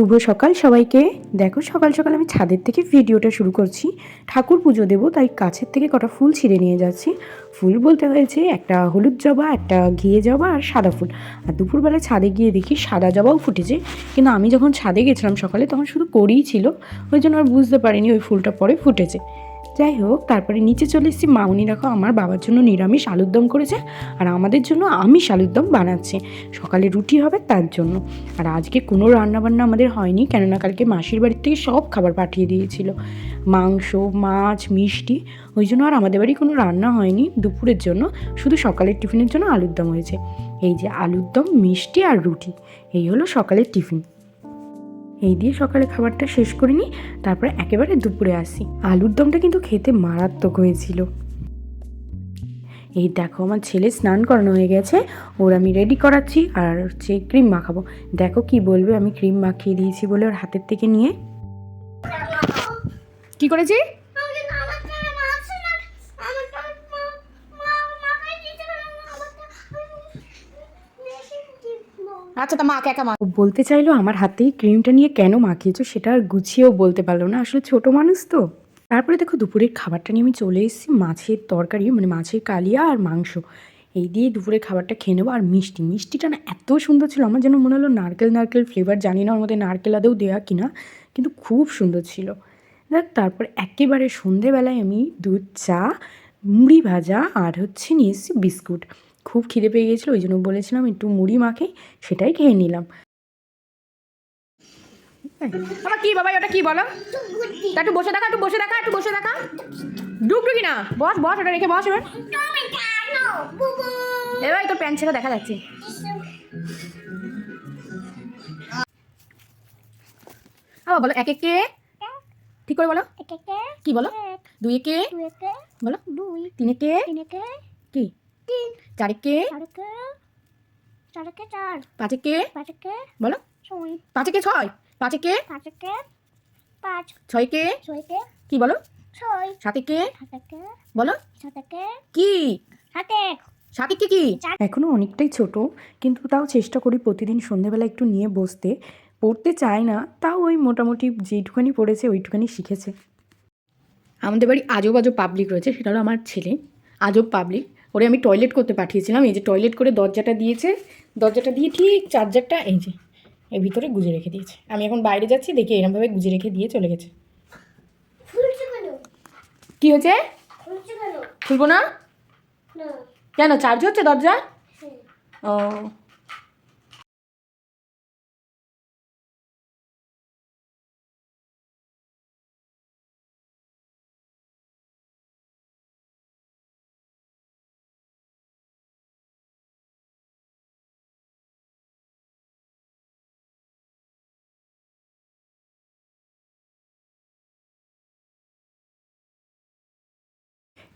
শুভ সকাল সবাইকে। দেখো সকাল সকাল আমি ছাদের থেকে ভিডিওটা শুরু করছি। ঠাকুর পুজো দেবো তাই গাছের থেকে কটা ফুল ছিঁড়ে নিয়ে যাচ্ছি। ফুল বলতে হয়েছে একটা হলুদ জবা, একটা ঘিয়ে জবা আর সাদা ফুল। আর দুপুরবেলা ছাদে গিয়ে দেখি সাদা জবাও ফুটেছে, কিন্তু আমি যখন ছাদে গেছিলাম সকালে তখন শুধু করেই ছিল, ওই জন্য আর বুঝতে পারিনি ওই ফুলটা পরে ফুটেছে। যাই হোক, তারপরে নিচে চলে এসেছি। মামনি দেখো আমার বাবার জন্য নিরামিষ আলুর দম করেছে আর আমাদের জন্য আমিষ আলুর দম বানাচ্ছে। সকালে রুটি হবে তার জন্য। আর আজকে কোনো রান্নাবান্না আমাদের হয়নি, কেননা কালকে মাসির বাড়ির থেকে সব খাবার পাঠিয়ে দিয়েছিল, মাংস, মাছ, মিষ্টি। ওই জন্য আর আমাদের বাড়ি কোনো রান্না হয়নি দুপুরের জন্য, শুধু সকালের টিফিনের জন্য আলুর দম হয়েছে। এই যে আলুর দম, মিষ্টি আর রুটি, এই হলো সকালের টিফিন। এই দিয়ে সকালে খাবারটা শেষ করে নিই, তারপরে একেবারে দুপুরে আসি। আলুর দমটা কিন্তু খেতে মারাত্মক হয়েছিল। এই দেখো আমার ছেলে স্নান করানো হয়ে গেছে, ওর আমি রেডি করাচ্ছি আর হচ্ছে ক্রিম মাখাবো। দেখো কি বলবে, আমি ক্রিম মাখিয়ে দিয়েছি বলে ওর হাতের থেকে নিয়ে কি করেছি। আচ্ছা, তা মা একা মা বলতে চাইলো আমার হাতেই ক্রিমটা নিয়ে কেন মাখিয়েছো, সেটা আর গুছিয়েও বলতে পারলো না, আসলে ছোট মানুষ তো। তারপরে দেখো দুপুরের খাবারটা নিয়ে আমি চলে এসেছি। মাছের তরকারি, মানে মাছের কালিয়া আর মাংস, এই দিয়ে দুপুরের খাবারটা খেয়ে নেবো। আর মিষ্টিটা না এত সুন্দর ছিল, আমার যেন মনে হলো নারকেল ফ্লেভার, জানি না ওর মধ্যে নারকেল আদেও দেওয়া কিনা, কিন্তু খুব সুন্দর ছিল। দেখ তারপর একেবারে সন্ধেবেলায় আমি দুধ চা, মুড়ি ভাজা আর হচ্ছে নিয়ে এসেছি বিস্কুট। খুব খিদে পেয়ে গেছিলো, ওই জন্য বলেছিলাম একটু মুড়ি মাখে, সেটাই খেয়ে নিলাম। আমার কি বাবা, ওটা কি বলো, একটু বসে দেখা, ডুবডুবি না, বস ওটা রেখে বস। এবার তোর প্যান্ট ছেড়ে দেখা যাচ্ছে। বলো এক কে, ঠিক করে বলো, কি বলো, দুই কে বলো, তিনে কে কি, চারে কে, পাঁচে কে বলো, পাঁচে কে ছয়, পাঁচে কে ছয় কে কি বলো, সাথে কে বলো, কি সাথে কি। এখনো অনেকটাই ছোট, কিন্তু তাও চেষ্টা করি প্রতিদিন সন্ধেবেলা একটু নিয়ে বসতে। পড়তে চায় না, তাও ওই মোটামুটি যেইটুখানি পড়েছে ওইটুখানি শিখেছে। আমাদের বাড়ি আজব পাবলিক রয়েছে, সেটা হলো আমার ছেলে আজব পাবলিক। ওরে আমি টয়লেট করতে পাঠিয়েছিলাম, এই যে টয়লেট করে দরজাটা দিয়েছে, দরজাটা দিয়ে ঠিক চার্জারটা এই যে এর ভিতরে গুজে রেখে দিয়েছে। আমি এখন বাইরে যাচ্ছি, দেখি এরমভাবে গুজে রেখে দিয়ে চলে গেছে। কি হয়েছে, খুলবো না কেন, চার্জ হচ্ছে দরজা? ও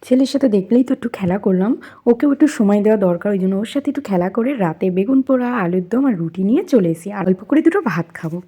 ছেলের সাথে দেখলেই তো একটু খেলা করলাম, ওকেও একটু সময় দেওয়া দরকার, ওই জন্য ওর সাথে একটু খেলা করে রাতে বেগুন পোড়া, আলুর দম আর রুটি নিয়ে চলে এসি, আর অল্প করে দুটো ভাত খাবো।